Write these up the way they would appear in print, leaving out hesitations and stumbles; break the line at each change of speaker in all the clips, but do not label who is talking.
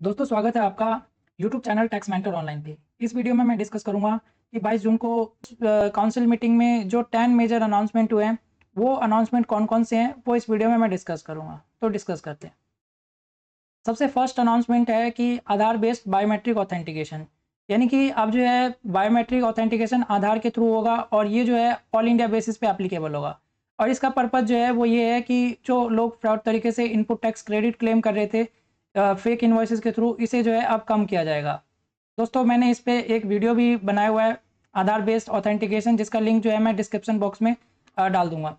दोस्तों स्वागत है आपका YouTube channel tax mentor online पे। इस वीडियो में मैं डिस्कस करूंगा कि 22 जून को काउंसिल मीटिंग में जो 10 मेजर अनाउंसमेंट हुए हैं, वो अनाउंसमेंट कौन-कौन से हैं, वो इस वीडियो में मैं डिस्कस करूंगा। तो डिस्कस करते हैं। सबसे फर्स्ट अनाउंसमेंट है कि आधार बेस्ड बायोमेट्रिक ऑथेंटिकेशन, यानी कि अब जो है बायोमेट्रिक ऑथेंटिकेशन आधार के थ्रू होगा और ये जो है ऑल इंडिया बेसिस पे एप्लीकेबल होगा। और इसका पर्पज़ जो है वो ये है कि जो लोग फ्रॉड तरीके से इनपुट टैक्स क्रेडिट क्लेम कर रहे थे फेक इन्वॉइसेस के थ्रू, इसे जो है अब कम किया जाएगा। दोस्तों मैंने इस पे एक वीडियो भी बनाया हुआ है आधार बेस्ड ऑथेंटिकेशन, जिसका लिंक जो है मैं डिस्क्रिप्शन बॉक्स में डाल दूंगा।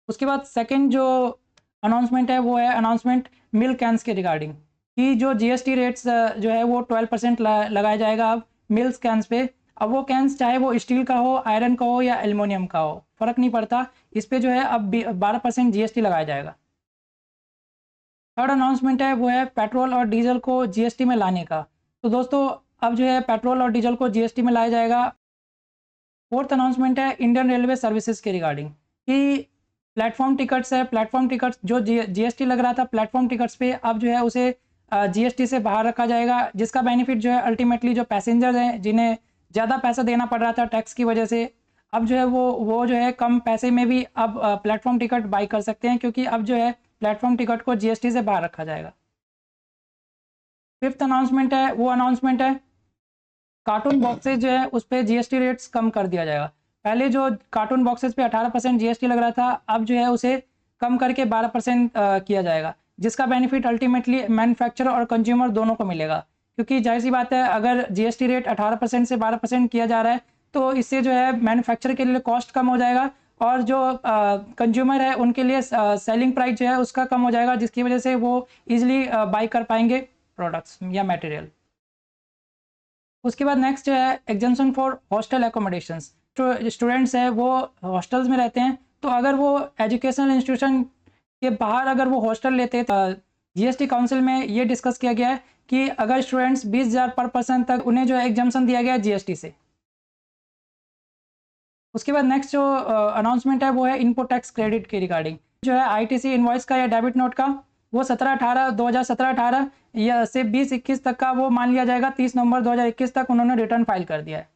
उसके बाद सेकंड जो अनाउंसमेंट है वो है अनाउंसमेंट मिल्क कैंस के रिगार्डिंग, कि जो जीएसटी रेट्स जो है वो 12% लगाया जाएगा अब मिल्क कैंस पे। अब वो कैंस चाहे वो स्टील का हो, आयरन का हो या एल्युमिनियम का हो, फ़र्क नहीं पड़ता, इस पे जो है अब 12% जीएसटी लगाया जाएगा। थर्ड अनाउंसमेंट है वो है पेट्रोल और डीजल को जीएसटी में लाने का। तो दोस्तों अब जो है पेट्रोल और डीजल को जीएसटी में लाया जाएगा। फोर्थ अनाउंसमेंट है इंडियन रेलवे सर्विसेज के रिगार्डिंग, कि प्लेटफॉर्म टिकट्स है, प्लेटफॉर्म टिकट्स जो जीएसटी लग रहा था प्लेटफॉर्म टिकट्स पे, अब जो है उसे जीएसटी से बाहर रखा जाएगा, जिसका बेनिफिट जो है अल्टीमेटली जो पैसेंजर्स हैं जिन्हें ज़्यादा पैसा देना पड़ रहा था टैक्स की वजह से, अब जो है वो जो है कम पैसे में भी अब प्लेटफॉर्म टिकट बाई कर सकते हैं, क्योंकि अब जो है प्लेटफॉर्म टिकट को जीएसटी से बाहर रखा जाएगा। फिफ्थ अनाउंसमेंट है वो अनाउंसमेंट है कार्टून बॉक्सेज जो है उस पर जीएसटी रेट्स कम कर दिया जाएगा। पहले जो कार्टून बॉक्सेज पे 18% जीएसटी लग रहा था, अब जो है उसे कम करके 12% किया जाएगा, जिसका बेनिफिट अल्टीमेटली मैन्युफैक्चरर और कंज्यूमर दोनों को मिलेगा। क्योंकि जाहिर सी बात है, अगर जीएसटी रेट 18% से 12% किया जा रहा है तो इससे जो है मैन्युफैक्चरर के लिए कॉस्ट कम हो जाएगा और जो कंज्यूमर है उनके लिए सेलिंग प्राइस जो है उसका कम हो जाएगा, जिसकी वजह से वो ईजिली बाई कर पाएंगे प्रोडक्ट्स या मटेरियल। उसके बाद नेक्स्ट है एग्जेम्पशन फॉर हॉस्टल एकोमोडेशंस। जो स्टूडेंट्स हैं वो हॉस्टल्स में रहते हैं, तो अगर वो एजुकेशनल इंस्टीट्यूशन के बाहर अगर वो हॉस्टल लेते हैं, तो जीएसटी काउंसिल में ये डिस्कस किया गया है कि अगर स्टूडेंट्स 20,000 पर पर्सन तक, उन्हें जो है एग्जेम्पशन दिया गया है जीएसटी से। उसके बाद नेक्स्ट जो अनाउंसमेंट है वो है इनपुट टैक्स क्रेडिट के रिगार्डिंग, जो है आईटीसी इनवॉइस का या डेबिट नोट का, वो 2017-18 या से 20-21 तक का वो मान लिया जाएगा। 30 नवंबर 2021 तक उन्होंने रिटर्न फाइल कर दिया है।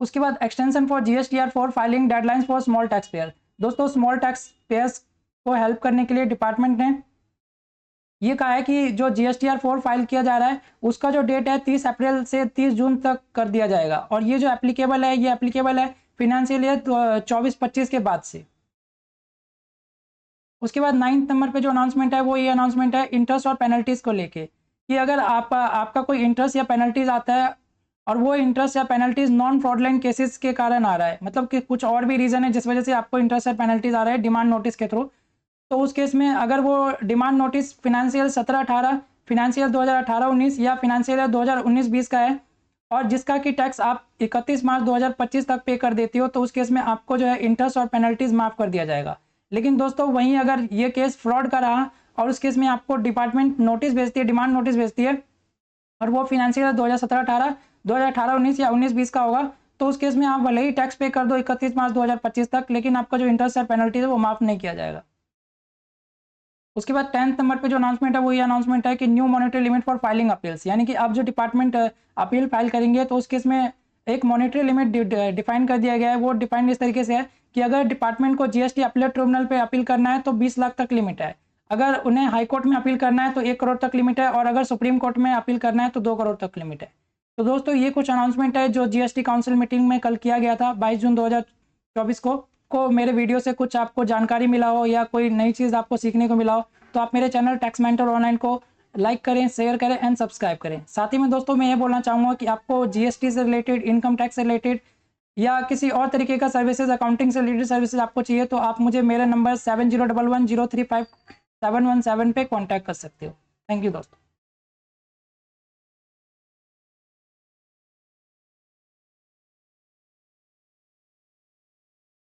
उसके बाद extension for GSTR for filing deadlines for small tax payer. दोस्तों स्मॉल टैक्स पेयर्स को हेल्प करने के लिए डिपार्टमेंट ने ये कहा है कि जो जीएसटीआर 4 फाइल किया जा रहा है उसका जो डेट है 30 अप्रैल से 30 जून तक कर दिया जाएगा, और ये जो एप्लीकेबल है ये एप्लीकेबल है फिनेंशियल ईयर 24-25 के बाद से। उसके बाद 9th नंबर पे जो अनाउंसमेंट है वो ये अनाउंसमेंट है इंटरेस्ट और पेनल्टीज़ को लेके, कि अगर आपका कोई इंटरेस्ट या पेनल्टीज़ आता है और वो इंटरेस्ट या पेनल्टीज़ नॉन फ्रॉडलेंट केसेस के कारण आ रहा है, मतलब कि कुछ और भी रीज़न है जिस वजह से आपको इंटरेस्ट या पेनल्टीज़ आ रहा है डिमांड नोटिस के थ्रू, तो उस केस में अगर वो डिमांड नोटिस फिनेंशियल 17-18, फिनेंशियल 2018-19 या फिनेंशियल 2019-20 का है और जिसका कि टैक्स आप 31 मार्च 2025 तक पे कर देती हो, तो उस केस में आपको जो है इंटरेस्ट और पेनल्टीज़ माफ़ कर दिया जाएगा। लेकिन दोस्तों वहीं अगर ये केस फ्रॉड का रहा और उस केस में आपको डिपार्टमेंट नोटिस भेजती है, डिमांड नोटिस भेजती है, और वो फिनेंशियल 2017-18, 2018-19 या 19-20 का होगा, तो उस केस में आप भले ही टैक्स पे कर दो 31 मार्च 2025 तक, लेकिन आपका जो इंटरेस्ट और पेनल्टी है वो माफ़ नहीं किया जाएगा। उसके बाद 10th नंबर पे जो अनाउंसमेंट है वो ये अनाउंसमेंट है कि new monetary limit for filing appeals, यानी कि अब जो डिपार्टमेंट अपील फाइल करेंगे तो उस केस में एक मॉनेटरी लिमिट डिफाइन कर दिया गया है। वो डिफाइन इस तरीके से है कि अगर डिपार्टमेंट को जीएसटी अपीलेट ट्रिब्यूनल पे अपील करना है तो 20 लाख तक लिमिट है, अगर उन्हें हाई कोर्ट में अपील करना है तो 1 करोड़ तक लिमिट है, और अगर सुप्रीम कोर्ट में अपील करना है तो 2 करोड़ तक लिमिट है। तो दोस्तों ये कुछ अनाउंसमेंट है जो जीएसटी काउंसिल मीटिंग में कल किया गया था 22 जून 2024 को मेरे वीडियो से कुछ आपको जानकारी मिला हो या कोई नई चीज़ आपको सीखने को मिला हो, तो आप मेरे चैनल टैक्स मेंटर ऑनलाइन को लाइक करें, शेयर करें एंड सब्सक्राइब करें। साथ ही में दोस्तों मैं ये बोलना चाहूँगा कि आपको जीएसटी से रिलेटेड, इनकम टैक्स से रिलेटेड या किसी और तरीके का सर्विसेज, अकाउंटिंग से रिलेटेड सर्विसेज आपको चाहिए, तो आप मुझे मेरे नंबर 7011035717 पे कॉन्टैक्ट कर सकते हो। थैंक यू दोस्तों।